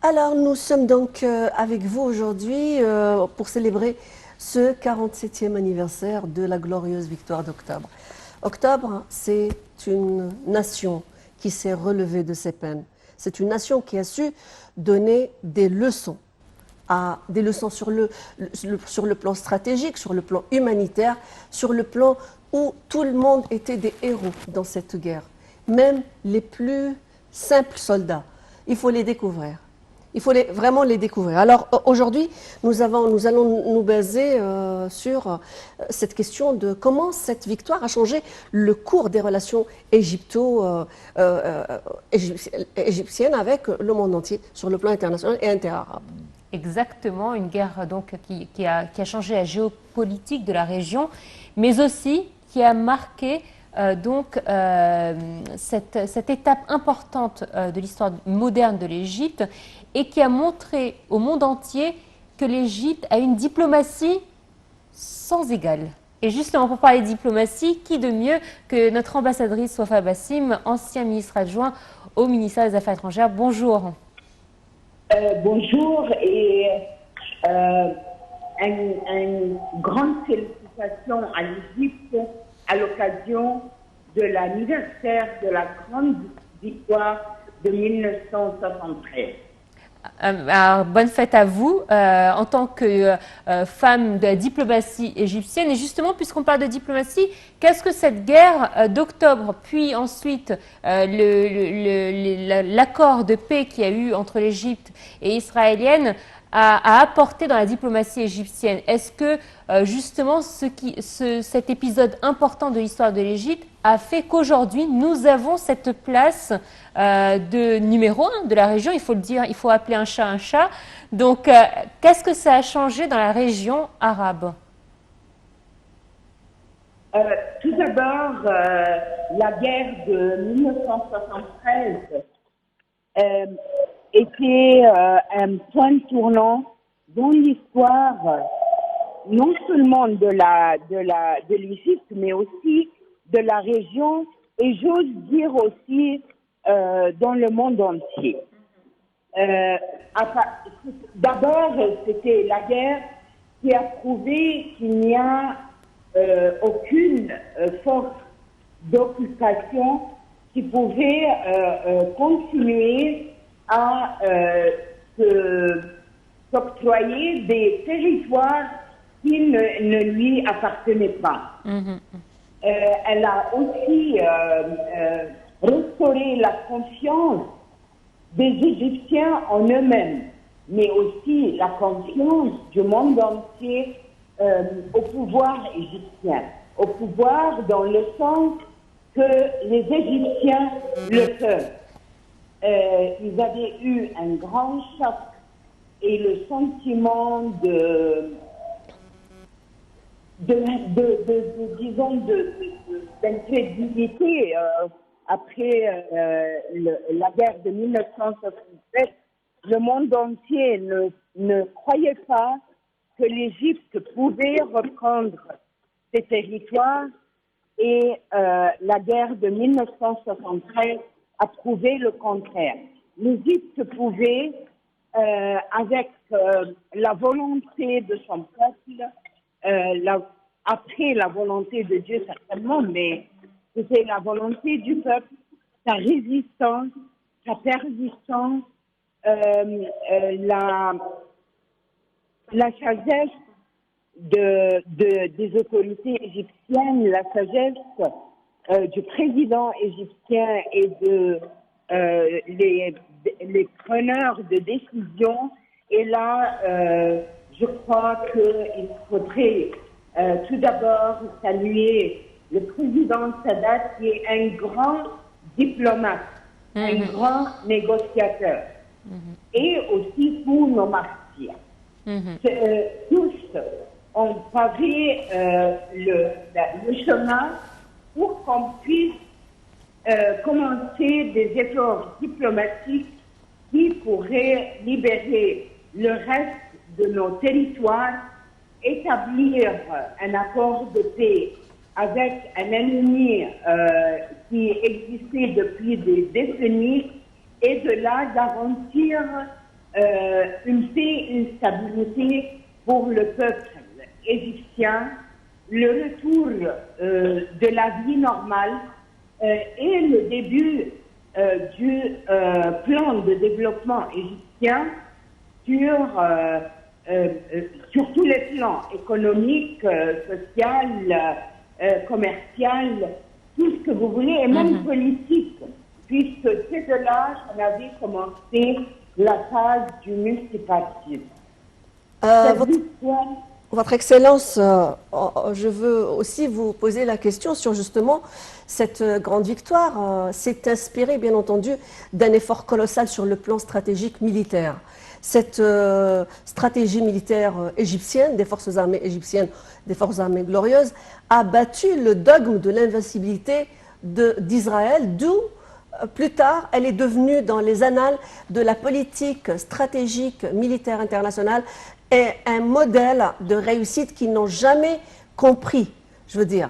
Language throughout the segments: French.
Alors, nous sommes donc avec vous aujourd'hui pour célébrer ce 47e anniversaire de la glorieuse victoire d'Octobre. Octobre, c'est une nation qui s'est relevée de ses peines. C'est une nation qui a su donner des leçons, des leçons sur le plan stratégique, sur le plan humanitaire, sur le plan où tout le monde était des héros dans cette guerre. Même les plus simples soldats. Il faut les découvrir. Il faut vraiment les découvrir. Alors aujourd'hui, nous allons nous baser sur cette question de comment cette victoire a changé le cours des relations égyptiennes avec le monde entier sur le plan international et interarabe. Exactement, une guerre donc qui a changé la géopolitique de la région, mais aussi qui a marqué cette étape importante de l'histoire moderne de l'Égypte et qui a montré au monde entier que l'Égypte a une diplomatie sans égale. Et justement, pour parler de diplomatie, qui de mieux que notre ambassadrice Wafa Bassim, ancien ministre adjoint au ministère des Affaires étrangères. Bonjour. Bonjour et une grande félicitation à l'Égypte à l'occasion de l'anniversaire de la grande victoire de 1973. Alors, bonne fête à vous en tant que femme de la diplomatie égyptienne. Et justement, puisqu'on parle de diplomatie, qu'est-ce que cette guerre d'octobre, puis ensuite l'accord de paix qu'il y a eu entre l'Égypte et israélienne a apporté dans la diplomatie égyptienne? Est-ce que justement cet épisode important de l'histoire de l'Égypte a fait qu'aujourd'hui nous avons cette place de numéro 1 de la région? Il faut le dire, il faut appeler un chat un chat. Donc qu'est-ce que ça a changé dans la région arabe? Tout d'abord, la guerre de 1973 était un point tournant dans l'histoire non seulement de l'Égypte, mais aussi de la région et j'ose dire aussi dans le monde entier. D'abord, c'était la guerre qui a prouvé qu'il n'y a aucune force d'occupation qui pouvait continuer à s'octroyer des territoires qui ne lui appartenaient pas. Elle a aussi restauré la confiance des Égyptiens en eux-mêmes, mais aussi la confiance du monde entier au pouvoir égyptien. Au pouvoir dans le sens que les Égyptiens le peuvent. Ils avaient eu un grand choc et le sentiment d'incrédulité après la guerre de 1967. Le monde entier ne croyait pas que l'Égypte pouvait reprendre ses territoires et la guerre de 1973 a prouvé le contraire. L'Égypte pouvait, avec la volonté de son peuple, après la volonté de Dieu certainement, mais c'était la volonté du peuple, sa résistance, sa persistance, la sagesse des autorités égyptiennes, la sagesse du président égyptien et les preneurs de décision. Et là, je crois qu'il faudrait tout d'abord saluer le président Sadat, qui est un grand diplomate, un grand négociateur, et aussi tous nos martyrs. Tous ont pavé le chemin pour qu'on puisse commencer des efforts diplomatiques qui pourraient libérer le reste de nos territoires, établir un accord de paix avec un ennemi qui existait depuis des décennies et de là garantir une paix, une stabilité pour le peuple égyptien, le retour de la vie normale et le début du plan de développement égyptien sur tous les plans, économique, social, commercial, tout ce que vous voulez, et même politique, puisque c'est de là qu'on avait commencé la phase du multipartisme. Votre Excellence, je veux aussi vous poser la question sur justement cette grande victoire. C'est inspiré, bien entendu, d'un effort colossal sur le plan stratégique militaire. Cette stratégie militaire égyptienne, des forces armées égyptiennes, des forces armées glorieuses, a battu le dogme de l'invincibilité d'Israël, d'où plus tard, elle est devenue dans les annales de la politique stratégique militaire internationale et un modèle de réussite qu'ils n'ont jamais compris. Je veux dire,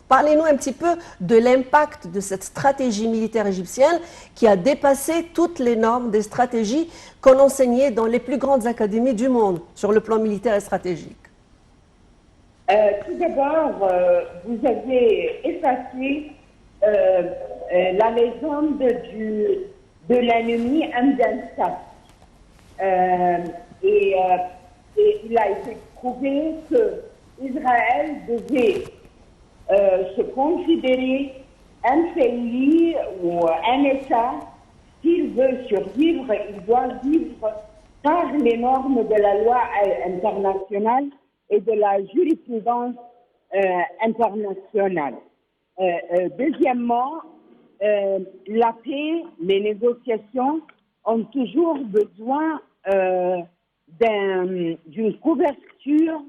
parlez-nous un petit peu de l'impact de cette stratégie militaire égyptienne qui a dépassé toutes les normes des stratégies qu'on enseignait dans les plus grandes académies du monde sur le plan militaire et stratégique. Tout d'abord, vous avez effacé la légende de l'ennemi Amdensat. Et il a été prouvé que Israël devait se considérer un pays ou un État. S'il veut survivre, il doit vivre par les normes de la loi internationale et de la jurisprudence internationale. Deuxièmement, la paix, les négociations ont toujours besoin d'une couverture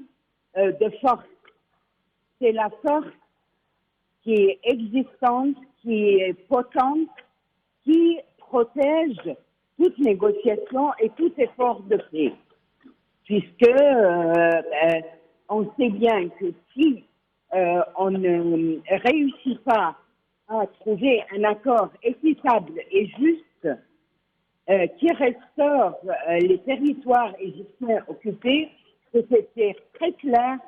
de force. C'est la force qui est existante, qui est potente, qui protège toute négociation et tout effort de paix. Puisque on sait bien que si on ne réussit pas à trouver un accord équitable et juste qui restaure les territoires égyptiens occupés, c'était très clair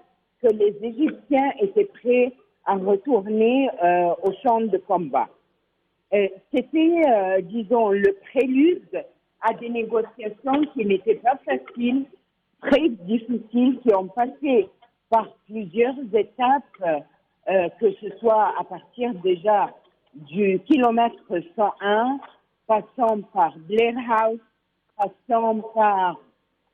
que les Égyptiens étaient prêts à retourner au champ de combat. C'était, disons, le prélude à des négociations qui n'étaient pas faciles, très difficiles, qui ont passé par plusieurs étapes, que ce soit à partir déjà du kilomètre 101, passant par Blair House, passant par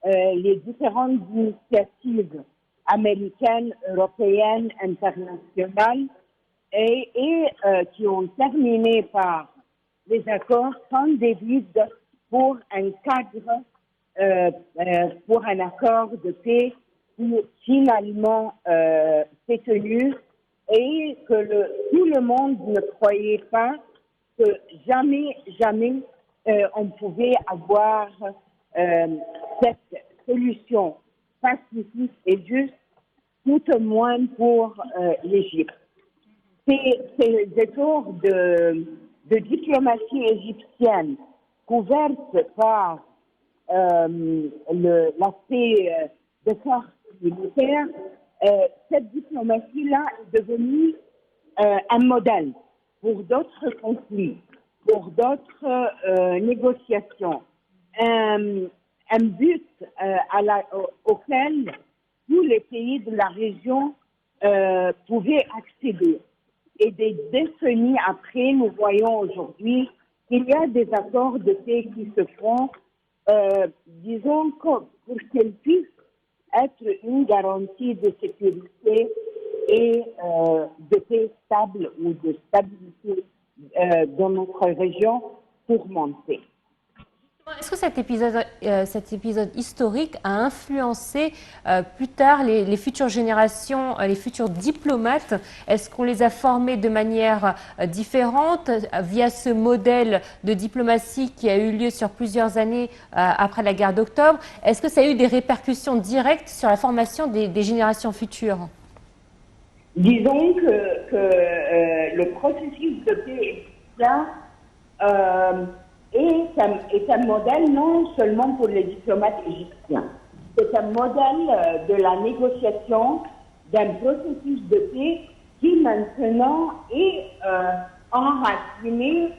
les différentes initiatives américaines, européennes, internationales, et qui ont terminé par des accords sans David pour un cadre, pour un accord de paix qui finalement s'est tenu et que tout le monde ne croyait pas que jamais on pouvait avoir cette solution pacifique et juste, tout au moins pour l'Égypte. Ces efforts de diplomatie égyptienne couverte par l'aspect de force militaire, cette diplomatie-là est devenue un modèle pour d'autres conflits, pour d'autres négociations. Un but auquel tous les pays de la région pouvaient accéder. Et des décennies après, nous voyons aujourd'hui qu'il y a des accords de paix qui se font, disons, pour qu'ils puissent être une garantie de sécurité et de paix stable ou de stabilité dans notre région tourmentée. Est-ce que cet épisode historique a influencé plus tard les futures générations, les futurs diplomates? Est-ce qu'on les a formés de manière différente via ce modèle de diplomatie qui a eu lieu sur plusieurs années après la guerre d'octobre? Est-ce que ça a eu des répercussions directes sur la formation des générations futures? Disons que le processus de paix égyptien est un modèle non seulement pour les diplomates égyptiens, c'est un modèle de la négociation d'un processus de paix qui maintenant est enraciné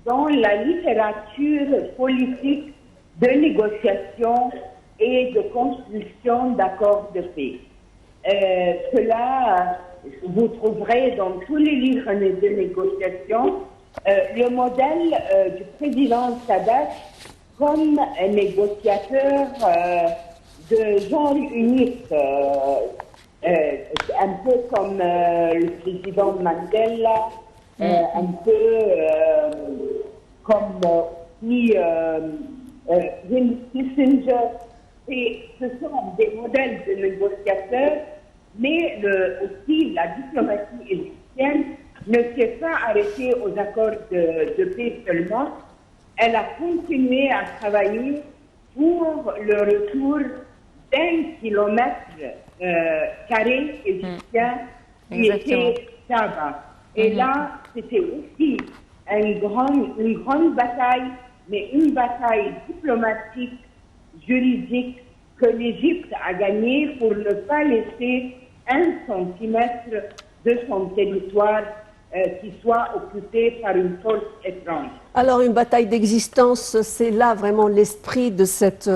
dans la littérature politique de négociation et de construction d'accords de paix. Cela, vous trouverez dans tous les livres de négociation le modèle du président Sadat comme un négociateur de genre unique, un peu comme le président Mandela, un peu comme Henry Kissinger. Ce sont des modèles de négociateurs, mais aussi la diplomatie égyptienne ne s'est pas arrêtée aux accords de paix seulement. Elle a continué à travailler pour le retour d'1 kilomètre carré égyptien qui était Saba. Et là, c'était aussi une grande bataille, mais une bataille diplomatique, juridique, que l'Égypte a gagnée pour ne pas laisser 1 centimètre de son territoire qui soit occupé par une force étrange. Alors, une bataille d'existence, c'est là vraiment l'esprit de cette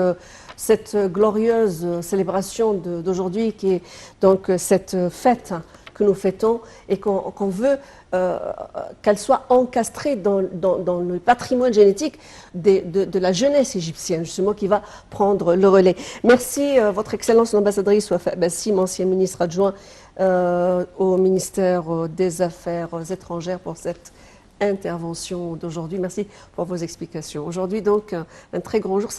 glorieuse célébration d'aujourd'hui, qui est donc cette fête que nous fêtons et qu'on veut qu'elle soit encastrée dans le patrimoine génétique de la jeunesse égyptienne, justement, qui va prendre le relais. Merci, Votre Excellence l'ambassadrice Wafa Bassim, ancien ministre adjoint au ministère des Affaires étrangères, pour cette intervention d'aujourd'hui. Merci pour vos explications. Aujourd'hui, donc, un très grand jour.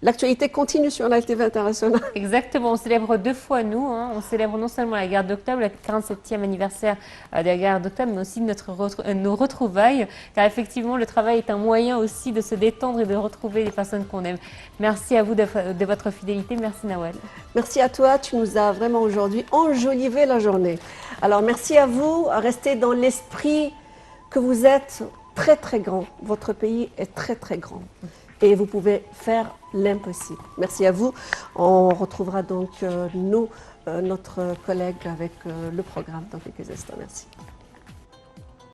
L'actualité continue sur la TV internationale. Exactement. On célèbre 2 fois, nous. On célèbre non seulement la guerre d'octobre, le 47e anniversaire de la guerre d'octobre, mais aussi nos retrouvailles. Car effectivement, le travail est un moyen aussi de se détendre et de retrouver les personnes qu'on aime. Merci à vous de votre fidélité. Merci, Nawal. Merci à toi. Tu nous as vraiment aujourd'hui enjolivé la journée. Alors, merci à vous. Restez dans l'esprit que vous êtes très très grand. Votre pays est très très grand et vous pouvez faire l'impossible. Merci à vous. On retrouvera donc notre collègue avec le programme dans quelques instants. Merci.